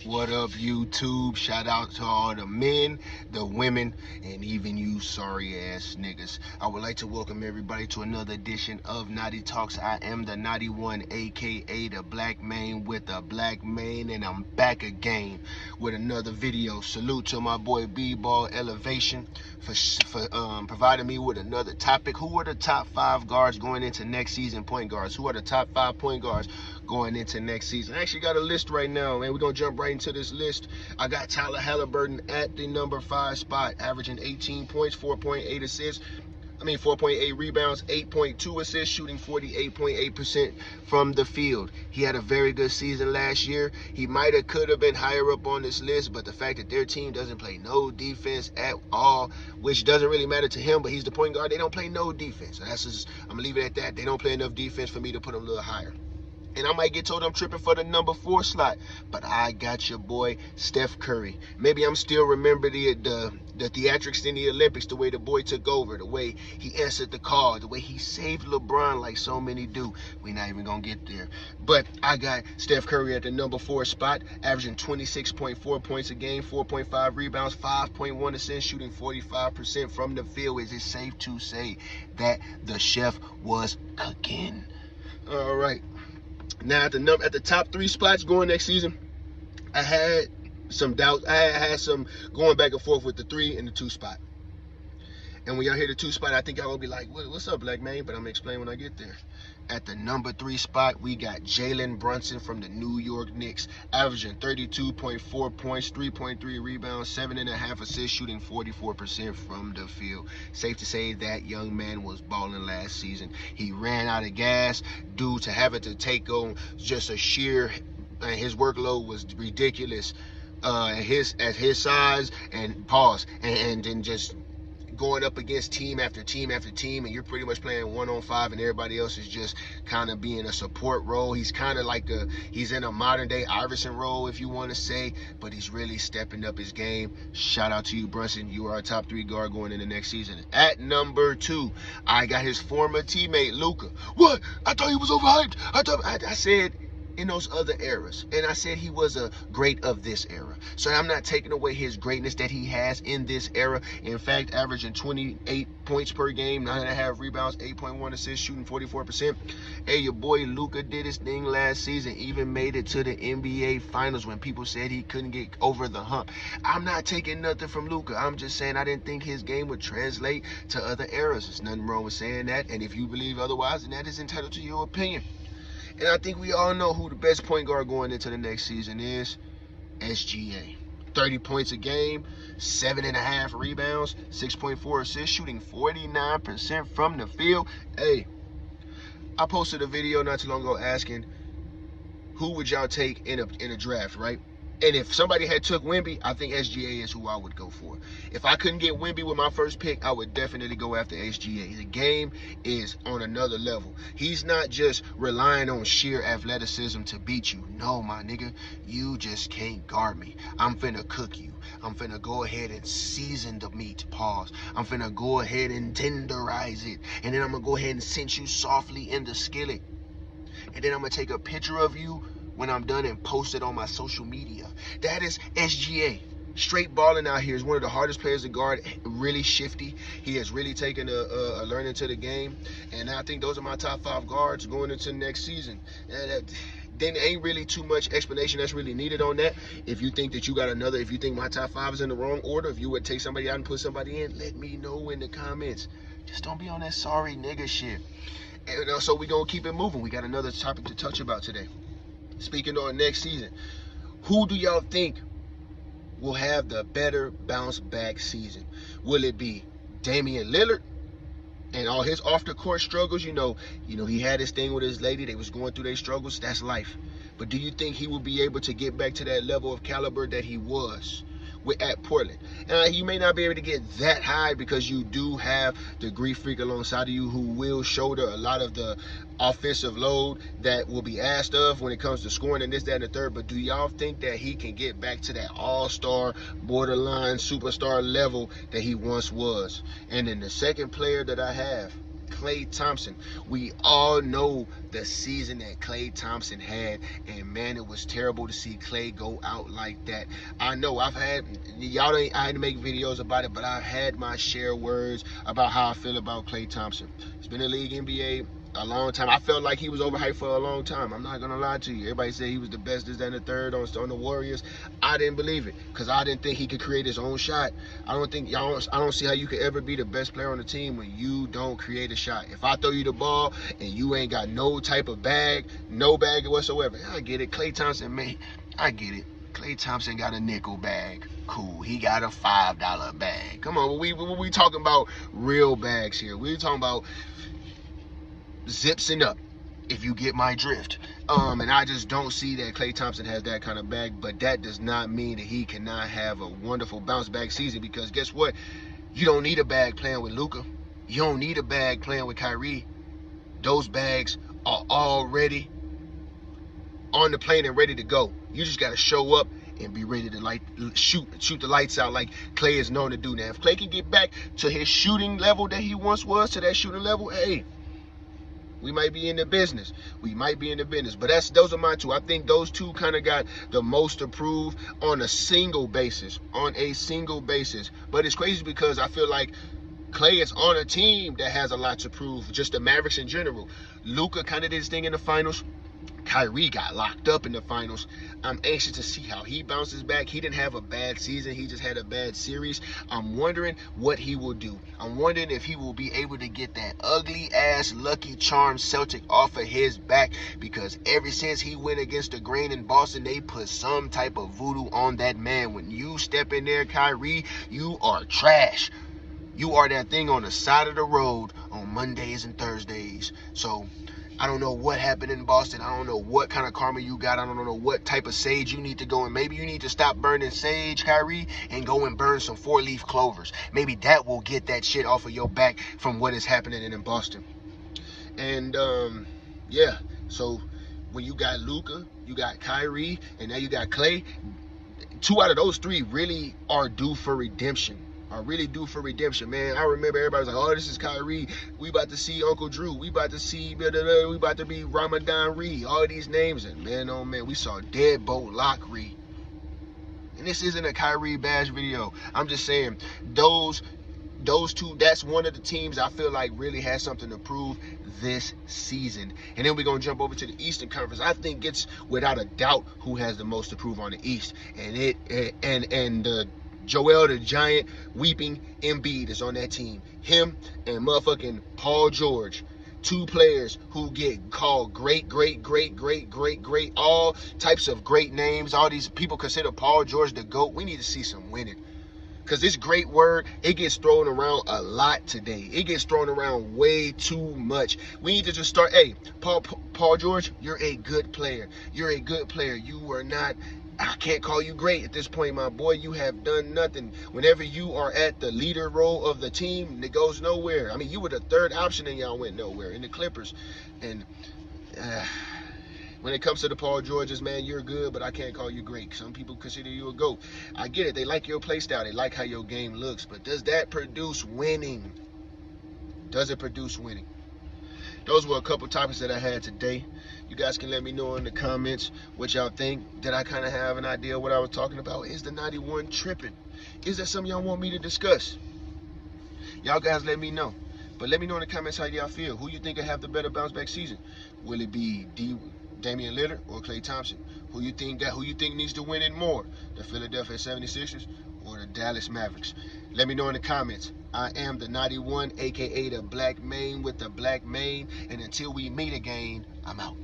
What up, YouTube? Shout out to all the men, the women, and even you sorry ass niggas. I would like to welcome everybody to another edition of Knotty Talks. I am the Knotty One, aka the Black Maine with a black mane, and I'm back again with another video. Salute to my boy B-Ball Elevation for providing me with another topic. Who are the top 5 guards going into next season? Point guards. Who are the top 5 point guards going into next season? I actually got a list right now, man. We're gonna jump right into this list. I got Tyler Halliburton at the number 5 spot, averaging 18 points, 4.8 assists. 4.8 rebounds, 8.2 assists, shooting 48.8% from the field. He had a very good season last year. He could have been higher up on this list, but the fact that their team doesn't play no defense at all, which doesn't really matter to him, but he's the point guard, they don't play no defense. So that's just, I'm gonna leave it at that. They don't play enough defense for me to put him a little higher. And I might get told I'm tripping for the number 4 slot, but I got your boy Steph Curry. Maybe I'm still remember the theatrics in the Olympics, the way the boy took over, the way he answered the call, the way he saved LeBron like so many do. We're not even gonna get there. But I got Steph Curry at the number 4 spot, averaging 26.4 points a game, 4.5 rebounds, 5.1 assists, shooting 45% from the field. Is it safe to say that the chef was cooking? All right. Now at the top 3 spots going next season, I had some doubts. I had some going back and forth with the 3 and the 2 spot. And when y'all hear the 2 spot, I think y'all gonna be like, "What's up, Black Man?" But I'm gonna explain when I get there. At the number 3 spot, we got Jalen Brunson from the New York Knicks, averaging 32.4 points, 3.3 rebounds, 7.5 assists, shooting 44% from the field. Safe to say that young man was balling last season. He ran out of gas due to having to take on just a sheer, his workload was ridiculous at his size and then just going up against team after team after team, and you're pretty much playing 1-on-5 and everybody else is just kind of being a support role. He's kind of like he's in a modern day Iverson role, if you want to say, but he's really stepping up his game. Shout out to you, Brunson. You are a top 3 guard going into next season. At number 2, I got his former teammate Luka. What? I thought he was overhyped. I said in those other eras, and I said he was a great of this era, so I'm not taking away his greatness that he has in this era. In fact, averaging 28 points per game, 9.5 rebounds, 8.1 assists, shooting 44%. Hey, your boy Luka did his thing last season, even made it to the NBA Finals when people said he couldn't get over the hump. I'm not taking nothing from Luka. I'm just saying I didn't think his game would translate to other eras. There's nothing wrong with saying that, and if you believe otherwise, then that is entitled to your opinion. And I think we all know who the best point guard going into the next season is. SGA. 30 points a game, 7.5 rebounds, 6.4 assists, shooting 49% from the field. Hey, I posted a video not too long ago asking who would y'all take in a draft, right? And if somebody had took Wemby, I think SGA is who I would go for. If I couldn't get Wemby with my first pick, I would definitely go after SGA. The game is on another level. He's not just relying on sheer athleticism to beat you. No, my nigga, you just can't guard me. I'm finna cook you. I'm finna go ahead and season the meat, pause. I'm finna go ahead and tenderize it. And then I'm gonna go ahead and cinch you softly in the skillet. And then I'm gonna take a picture of you when I'm done and post it on my social media. That is SGA. Straight balling out here. Is one of the hardest players to guard, really shifty. He has really taken a learning to the game. And I think those are my top 5 guards going into next season. Then ain't really too much explanation that's really needed on that. If you think that you got another, if you think my top 5 is in the wrong order, if you would take somebody out and put somebody in, let me know in the comments. Just don't be on that sorry nigga shit. And so we gonna keep it moving. We got another topic to touch about today. Speaking on next season, who do y'all think will have the better bounce back season? Will it be Damian Lillard and all his off the court struggles? You know, he had his thing with his lady. They was going through their struggles. That's life. But do you think he will be able to get back to that level of caliber that he was at Portland? You may not be able to get that high because you do have the Greek Freak alongside of you who will shoulder a lot of the offensive load that will be asked of when it comes to scoring and this, that, and the third. But do y'all think that he can get back to that all-star, borderline superstar level that he once was? And then the second player that I have Klay Thompson. We all know the season that Klay Thompson had, and man, it was terrible to see Klay go out like that. I know I had to make videos about it, but I've had my share words about how I feel about Klay Thompson. He's been in the league NBA a long time. I felt like he was overhyped for a long time. I'm not gonna lie to you. Everybody said he was the best, this, that, and the third on the Warriors. I didn't believe it because I didn't think he could create his own shot. I don't see how you could ever be the best player on the team when you don't create a shot. If I throw you the ball and you ain't got no type of bag, no bag whatsoever, I get it. Klay Thompson, man, I get it. Klay Thompson got a nickel bag. Cool. He got a $5 bag. Come on, we talking about real bags here. We talking about zips and up, if you get my drift. And I just don't see that Klay Thompson has that kind of bag, but that does not mean that he cannot have a wonderful bounce back season, because guess what? You don't need a bag playing with Luka. You don't need a bag playing with Kyrie. Those bags are already on the plane and ready to go. You just got to show up and be ready to shoot the lights out like Klay is known to do. Now, if Klay can get back to his shooting level that he once was, to that shooting level, hey, we might be in the business. But those are my two. I think those two kind of got the most to prove on a single basis. But it's crazy because I feel like Klay is on a team that has a lot to prove, just the Mavericks in general. Luka kind of did his thing in the finals. Kyrie got locked up in the finals. I'm anxious to see how he bounces back. He didn't have a bad season. He just had a bad series. I'm wondering what he will do. I'm wondering if he will be able to get that ugly-ass Lucky Charm Celtic off of his back, because ever since he went against the grain in Boston, they put some type of voodoo on that man. When you step in there, Kyrie, you are trash. You are that thing on the side of the road on Mondays and Thursdays. So I don't know what happened in Boston. I don't know what kind of karma you got. I don't know what type of sage you need to go in. Maybe you need to stop burning sage, Kyrie, and go and burn some 4-leaf clovers. Maybe that will get that shit off of your back from what is happening in Boston. And yeah, so when you got Luka, you got Kyrie, and now you got Klay, 2 out of those 3 really are due for redemption. Man. I remember everybody was like, oh, this is Kyrie. We about to see Uncle Drew. We about to see, we about to be Ramadan Reed. All these names. And man, oh man, we saw Deadbolt Lock Reed. And this isn't a Kyrie bash video. I'm just saying, those 2, that's one of the teams I feel like really has something to prove this season. And then we're going to jump over to the Eastern Conference. I think it's without a doubt who has the most to prove on the East. And Joel the Giant Weeping Embiid is on that team. Him and motherfucking Paul George. 2 players who get called great, all types of great names. All these people consider Paul George the GOAT. We need to see some winning. Because this great word, it gets thrown around a lot today. It gets thrown around way too much. We need to just start, hey, Paul George, you're a good player. You are not, I can't call you great at this point, my boy. You have done nothing. Whenever you are at the leader role of the team, it goes nowhere. I mean, you were the 3rd option and y'all went nowhere in the Clippers. And when it comes to the Paul Georges, man, you're good, but I can't call you great. Some people consider you a GOAT. I get it. They like your play style. They like how your game looks. But does that produce winning? Does it produce winning? Those were a couple topics that I had today. You guys can let me know in the comments what y'all think. Did I kind of have an idea of what I was talking about? Is the 91 tripping? Is that something y'all want me to discuss? Y'all guys let me know. But let me know in the comments how y'all feel. Who you think will have the better bounce back season? Will it be Damian Lillard or Klay Thompson? Who you think needs to win it more? The Philadelphia 76ers or the Dallas Mavericks? Let me know in the comments. I am the Knotty One, aka the Black Maine with the Black Mane. And until we meet again, I'm out.